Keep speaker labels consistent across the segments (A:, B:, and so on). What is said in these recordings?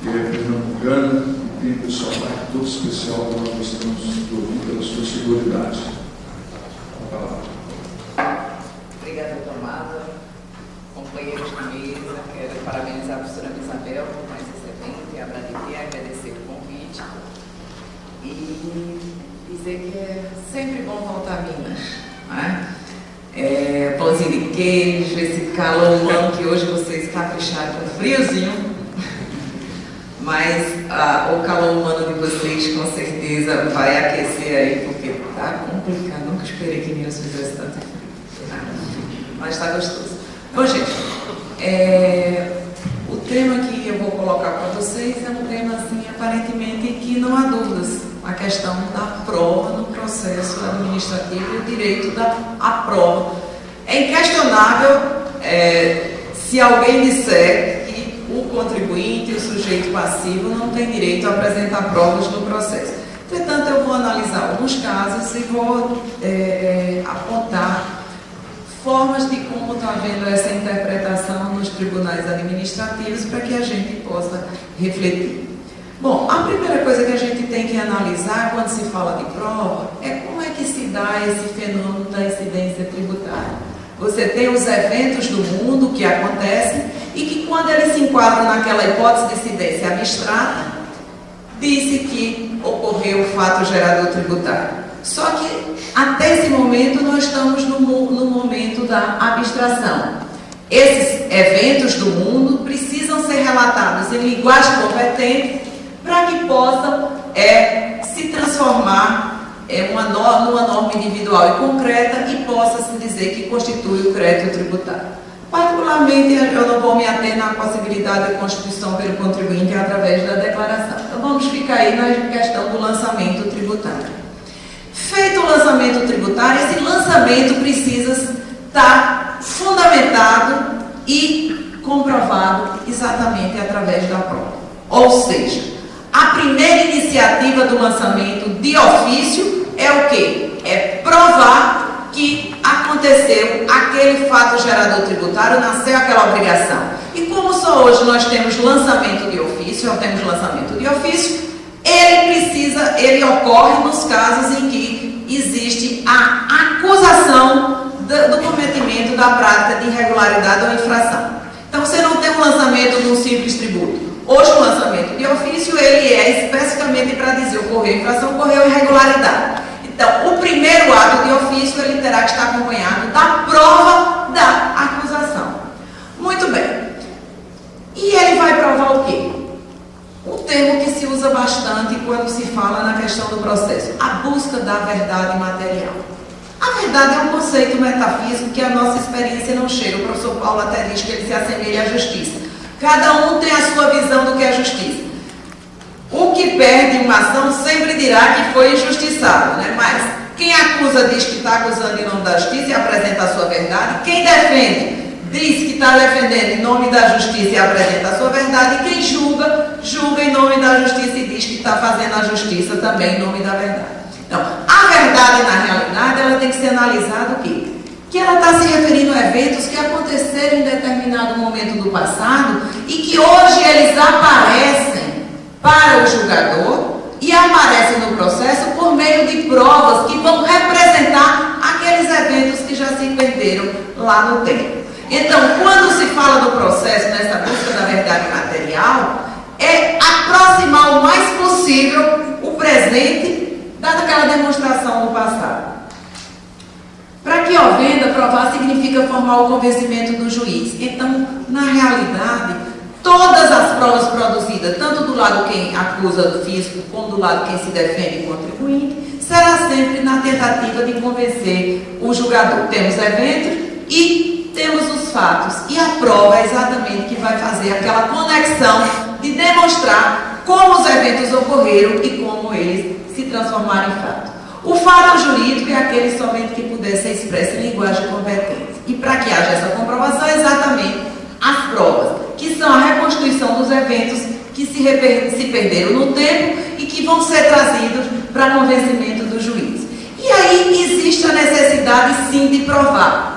A: que é pernambucana e tem pessoal lá todo especial que nós gostamos de ouvir pela sua seguridade. A palavra.
B: Obrigada, Tomada. Companheiros de mesa, quero parabenizar a professora Isabel por mais esse evento e agradecer o convite e dizer que é sempre bom voltar a Minas, não é? Pãozinho de queijo, esse calor humano que hoje vocês capricharam com friozinho, mas o calor humano de vocês com certeza vai aquecer aí, porque tá complicado. Nunca esperei que Minas fizesse tanto frio, mas está gostoso. Bom, gente, o tema que eu vou colocar para vocês é um tema, assim, aparentemente que não há dúvidas. A questão da prova no processo administrativo e o direito à prova. É inquestionável se alguém disser que o contribuinte, o sujeito passivo, não tem direito a apresentar provas no processo. Entretanto, eu vou analisar alguns casos e vou apontar formas de como está havendo essa interpretação nos tribunais administrativos para que a gente possa refletir. Bom, a primeira coisa que a gente tem que analisar quando se fala de prova é como é que se dá esse fenômeno da incidência tributária. Você tem os eventos do mundo que acontecem e que, quando eles se enquadram naquela hipótese de incidência abstrata, disse que ocorreu o fato gerador tributário. Só que, até esse momento, nós estamos no momento da abstração. Esses eventos do mundo precisam ser relatados em linguagem competente para que possam se transformar numa norma individual e concreta e possa se dizer que constitui o crédito tributário. Particularmente, eu não vou me ater na possibilidade de constituição pelo contribuinte através da declaração. Então, vamos ficar aí na questão do lançamento tributário. Feito o lançamento tributário, esse lançamento precisa estar fundamentado e comprovado exatamente através da prova. Ou seja, a primeira iniciativa do lançamento de ofício é o quê? É provar que aconteceu aquele fato gerador tributário, nasceu aquela obrigação. E como só hoje nós temos lançamento de ofício, ele ocorre nos casos em que existe a acusação do cometimento da prática de irregularidade ou infração. Então, você não tem um lançamento de um simples tributo. Hoje, o lançamento de ofício, ele é especificamente para dizer ocorreu infração, ocorreu irregularidade. Então, o primeiro ato de ofício, ele terá que estar acompanhado da prova da acusação. Muito bem. E ele vai provar o quê? Um termo que se usa bastante quando se fala na questão do processo, a busca da verdade material. A verdade é um conceito metafísico que a nossa experiência não chega. O professor Paulo até diz que ele se assemelha à justiça. Cada um tem a sua visão do que é justiça. O que perde uma ação sempre dirá que foi injustiçado, né? Mas quem acusa diz que está acusando em nome da justiça e apresenta a sua verdade. Quem defende diz que está defendendo em nome da justiça e apresenta a sua verdade. E quem julga, julga em nome da justiça e diz que está fazendo a justiça também em nome da verdade. Então, a verdade, na realidade, ela tem que ser analisada o quê? Que ela está se referindo a eventos que aconteceram em determinado momento do passado e que hoje eles aparecem para o julgador e aparecem no processo por meio de provas que vão representar aqueles eventos que já se perderam lá no tempo. Então, quando se fala do processo nessa busca da verdade material, é aproximar o mais possível o presente daquela demonstração do passado. Para que havenda, provar significa formar o convencimento do juiz. Então, na realidade, todas as provas produzidas, tanto do lado quem acusa do fisco, como do lado quem se defende contribuinte, será sempre na tentativa de convencer o julgador. Temos eventos e temos os fatos. E a prova é exatamente que vai fazer aquela conexão de demonstrar como os eventos ocorreram e como eles se transformaram em fato. O fato jurídico é aquele somente que puder ser expresso em linguagem competente. E para que haja essa comprovação, é exatamente as provas, que são a reconstituição dos eventos que se perderam no tempo e que vão ser trazidos para convencimento do juiz. E aí existe a necessidade, sim, de provar.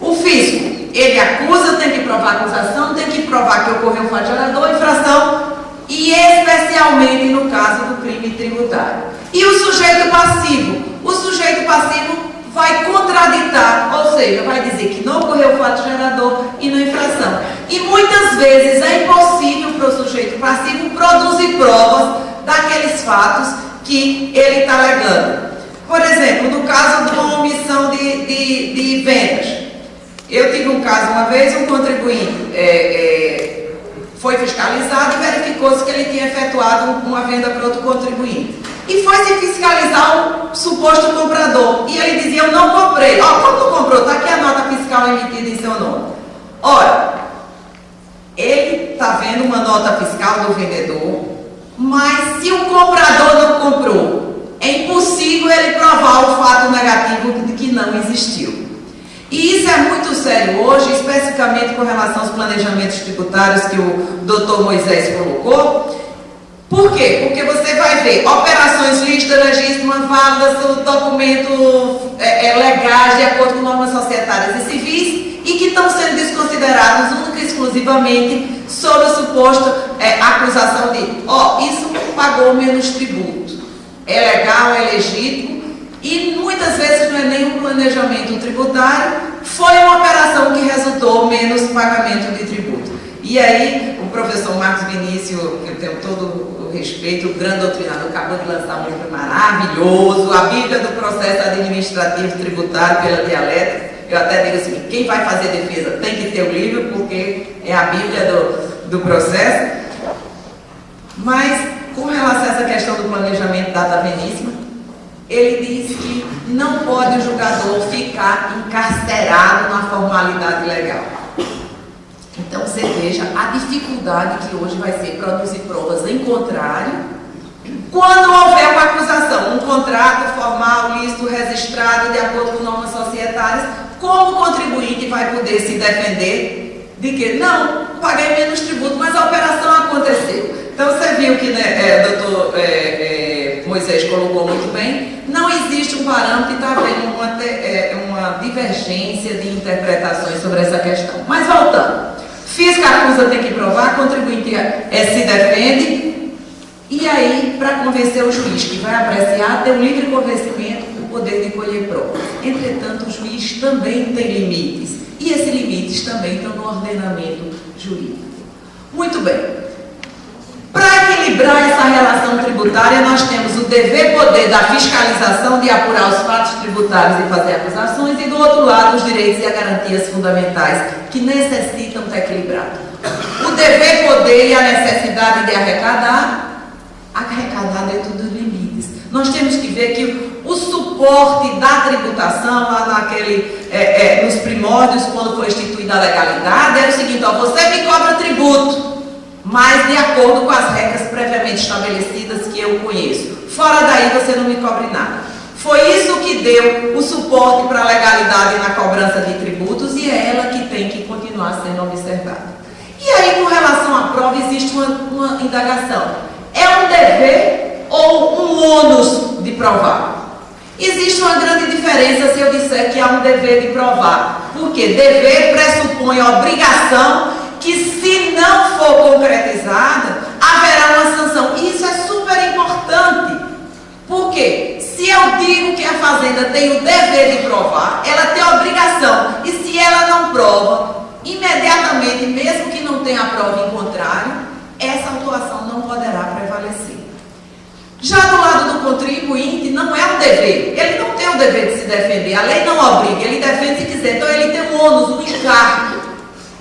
B: O fisco, ele acusa, tem que provar a acusação, tem que provar que ocorreu um fato gerador, infração, e especialmente no caso do crime tributário. E o sujeito passivo? O sujeito passivo vai contraditar, ou seja, vai dizer que não ocorreu o fato gerador e não infração. E muitas vezes é impossível para o sujeito passivo produzir provas daqueles fatos que ele está alegando. Por exemplo, no caso de uma omissão de vendas. Eu tive um caso uma vez, um contribuinte foi fiscalizado e verificou-se que ele tinha efetuado uma venda para outro contribuinte. E foi se fiscalizar o suposto comprador. E ele dizia, eu não comprei. Ó, quando tu comprou, está aqui a nota fiscal emitida em seu nome. Ora, ele está vendo uma nota fiscal do vendedor, mas se o comprador não comprou, é impossível ele provar o fato negativo de que não existiu. E isso é muito sério hoje, especificamente com relação aos planejamentos tributários que o doutor Moisés colocou. Por quê? Porque você vai ver operações lícitas, legítimas, válidas, documentos legais, de acordo com normas societárias e civis, e que estão sendo desconsiderados única e exclusivamente sob o suposto acusação de, isso pagou menos tributo. É legal, é legítimo, e muitas vezes não é nem um planejamento tributário, foi uma operação que resultou menos pagamento de tributo. E aí, o professor Marcos Vinícius, que eu tenho todo o respeito, o grande doutrinador, acabou de lançar um livro maravilhoso, a Bíblia do Processo Administrativo Tributário pela Dialética. Eu até digo assim, quem vai fazer defesa tem que ter o livro, porque é a Bíblia do processo. Mas, com relação a essa questão do planejamento dataveníssima, ele diz que não pode o julgador ficar encarcerado na formalidade legal. Então, você veja a dificuldade que hoje vai ser produzir provas em contrário, quando houver uma acusação, um contrato formal, lícito, registrado, de acordo com normas societárias, como o contribuinte vai poder se defender de que, não, paguei menos tributo, mas a operação aconteceu. Então, você viu que, doutor Moisés colocou muito bem, não existe um parâmetro e está havendo uma divergência de interpretações sobre essa questão. Mas, voltando. Fiz que a acusa tem que provar, contribuinte se defende, e aí, para convencer o juiz que vai apreciar, tem um livre convencimento, o poder de colher provas. Entretanto, o juiz também tem limites, e esses limites também estão no ordenamento jurídico. Muito bem. Para equilibrar essa relação tributária, nós temos o dever-poder da fiscalização de apurar os fatos tributários e fazer acusações, e do outro lado, os direitos e as garantias fundamentais que necessitam estar equilibrados. O dever-poder e a necessidade de arrecadar dentro dos limites. Nós temos que ver que o suporte da tributação, lá nos primórdios, quando foi instituída a legalidade, era o seguinte, você me cobra tributo, mas de acordo com as regras previamente estabelecidas que eu conheço. Fora daí você não me cobre nada. Foi isso que deu o suporte para a legalidade na cobrança de tributos, e é ela que tem que continuar sendo observada. E aí, com relação à prova, existe uma indagação. É um dever ou um ônus de provar? Existe uma grande diferença se eu disser que há um dever de provar. Porque dever pressupõe a obrigação que, se não for concretizada, haverá uma sanção. E isso é super importante. Por quê? Se eu digo que a fazenda tem o dever de provar, ela tem a obrigação. E se ela não prova, imediatamente, mesmo que não tenha a prova em contrário, essa autuação não poderá prevalecer. Já do lado do contribuinte, não é um dever. Ele não tem o dever de se defender. A lei não obriga, ele defende se quiser. Então, ele tem um ônus, um encargo.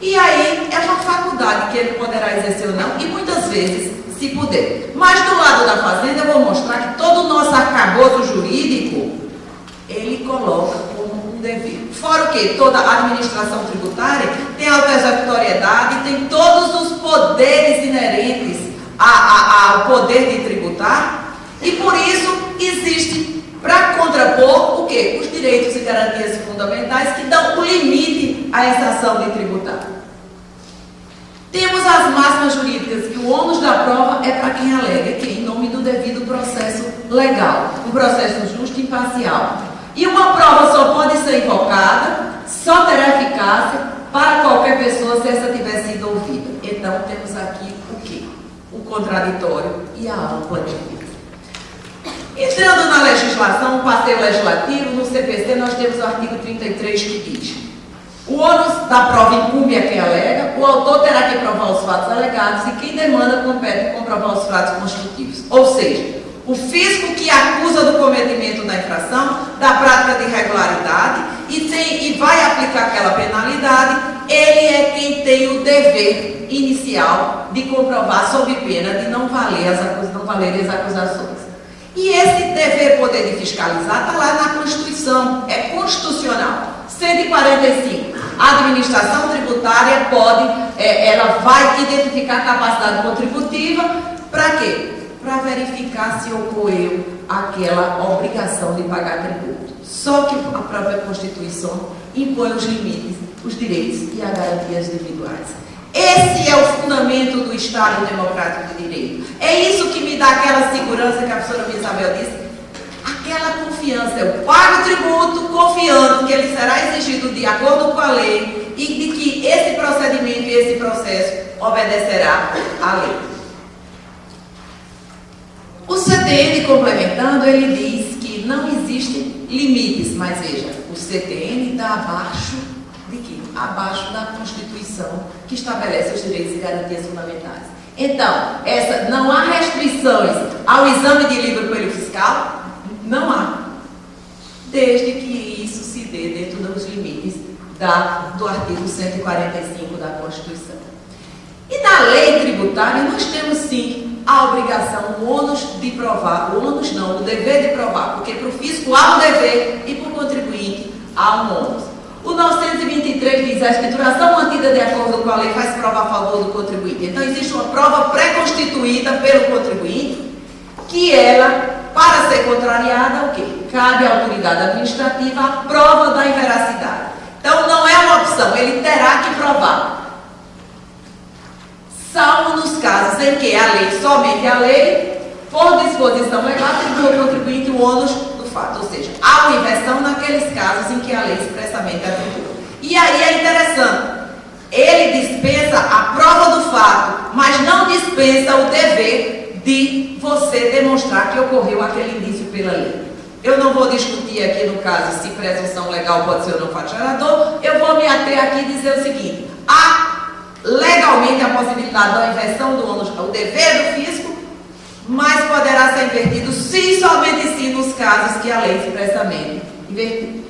B: E aí, é uma faculdade que ele poderá exercer ou não, e muitas vezes, se puder. Mas do lado da fazenda, eu vou mostrar que todo o nosso arcabouço jurídico, ele coloca como um dever. Fora o quê? Toda a administração tributária tem auto-executoriedade, tem todos os poderes inerentes ao poder de tributar, e por isso existe, para contrapor, o quê? Os direitos e garantias fundamentais que dão o limite a essa ação de tributar. Temos as máximas jurídicas, que o ônus da prova é para quem alega, que é em nome do devido processo legal, um processo justo e imparcial. E uma prova só pode ser invocada, só terá eficácia para qualquer pessoa se essa tiver sido ouvida. Então, temos aqui o quê? o contraditório e a ampla defesa. Entrando na legislação, o passeio legislativo, no CPC nós temos o artigo 33 que diz: o ônus da prova incumbe a quem alega, o autor terá que provar os fatos alegados e quem demanda compete comprovar os fatos constitutivos. Ou seja, o fisco que acusa do cometimento da infração, da prática de irregularidade e vai aplicar aquela penalidade, ele é quem tem o dever inicial de comprovar sob pena de não valerem as acusações. E esse dever poder de fiscalizar está lá na Constituição, é constitucional. 145. A administração tributária ela vai identificar a capacidade contributiva para quê? Para verificar se ocorreu aquela obrigação de pagar tributo. Só que a própria Constituição impõe os limites, os direitos e as garantias individuais. Esse é o fundamento do Estado Democrático de Direito. É isso que me dá aquela segurança que a professora Isabel disse, aquela confiança. Eu pago o tributo confiando que ele será exigido de acordo com a lei e de que esse procedimento e esse processo obedecerá à lei. O CTN, complementando, ele diz que não existem limites, mas veja, o CTN está abaixo de quê? Abaixo da Constituição, que estabelece os direitos e garantias fundamentais. Então, não há restrições ao exame de livre pelo fiscal? Não há. Desde que isso se dê dentro dos limites do artigo 145 da Constituição. E na lei tributária nós temos sim a obrigação, o ônus de provar, o ônus não, o dever de provar, porque para o fisco há um dever e para o contribuinte há um ônus. O 923 diz: a escrituração mantida de acordo com a lei faz prova a favor do contribuinte. Então existe uma prova pré-constituída pelo contribuinte, que ela, para ser contrariada, o quê? Cabe à autoridade administrativa a prova da inveracidade. Então não é uma opção, ele terá que provar. Salvo nos casos em que somente a lei, por disposição legal, atribui ao contribuinte o ônus do fato. Ou seja, há uma inversão naqueles casos em que a lei expressamente atribui. E aí é interessante, ele dispensa a prova do fato, mas não dispensa o dever de você demonstrar que ocorreu aquele indício pela lei. Eu não vou discutir aqui no caso se presunção legal pode ser ou não fato gerador, eu vou me ater aqui e dizer o seguinte: há legalmente a possibilidade da inversão do ônus, o dever do fisco, mas poderá ser invertido se somente sim nos casos que a lei expressamente invertiu.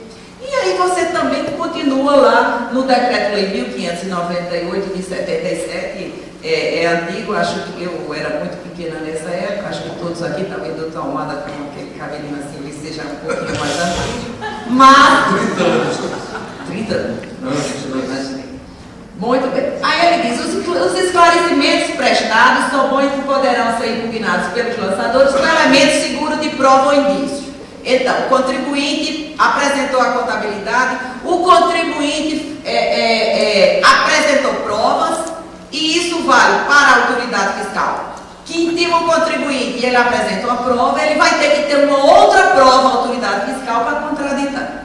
B: E aí você também continua lá no Decreto-Lei 1598 de 77, é antigo, acho que eu era muito pequena nessa época, acho que todos aqui também do Tomada com aquele cabelinho assim, ele seja um pouquinho mais antigo, mas...
A: 30 anos.
B: 30 anos? Não imaginei. Muito bem. Aí ele diz: os esclarecimentos prestados poderão ser impugnados pelos lançadores com elementos seguros de prova ou indício. Então, o contribuinte apresentou a contabilidade, o contribuinte apresentou provas, e isso vale para a autoridade fiscal. Que intima o contribuinte e ele apresentou a prova, ele vai ter que ter uma outra prova à autoridade fiscal para contraditar.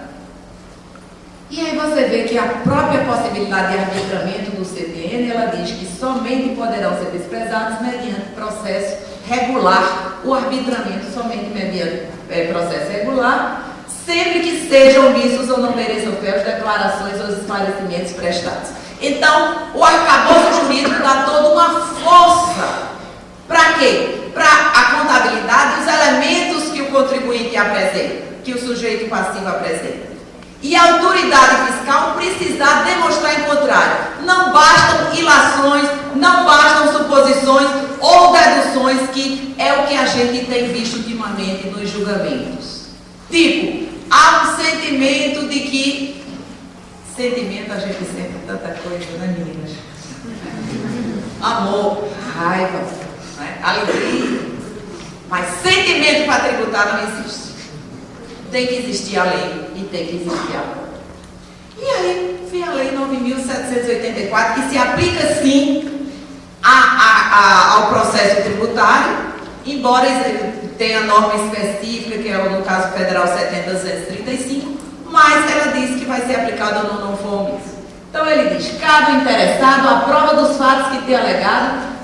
B: E aí você vê que a própria possibilidade de arbitramento do CTN, ela diz que somente poderão ser desprezados mediante processo regular, o arbitramento somente mediante processo regular, sempre que sejam omissos ou não mereçam fé as declarações ou os esclarecimentos prestados. Então, o arcabouço jurídico dá toda uma força. Para quê? Para a contabilidade dos elementos que o contribuinte apresenta, que o sujeito passivo apresenta. E a autoridade fiscal precisar demonstrar em contrário. Não bastam ilações, não bastam suposições ou deduções, que é o que a gente tem visto ultimamente nos julgamentos. Tipo, há um sentimento de que... Sentimento a gente sente tanta coisa, né, meninas? Amor, raiva, né? Alegria. Mas sentimento para tributar não existe. Tem que existir a lei e tem que existir a prova. E aí vem a lei 9.784, que se aplica sim ao processo tributário, embora tenha norma específica, que é no caso federal 70.235, mas ela diz que vai ser aplicada no não for omisso. Então ele diz: cabe ao interessado a prova dos fatos que tem alegado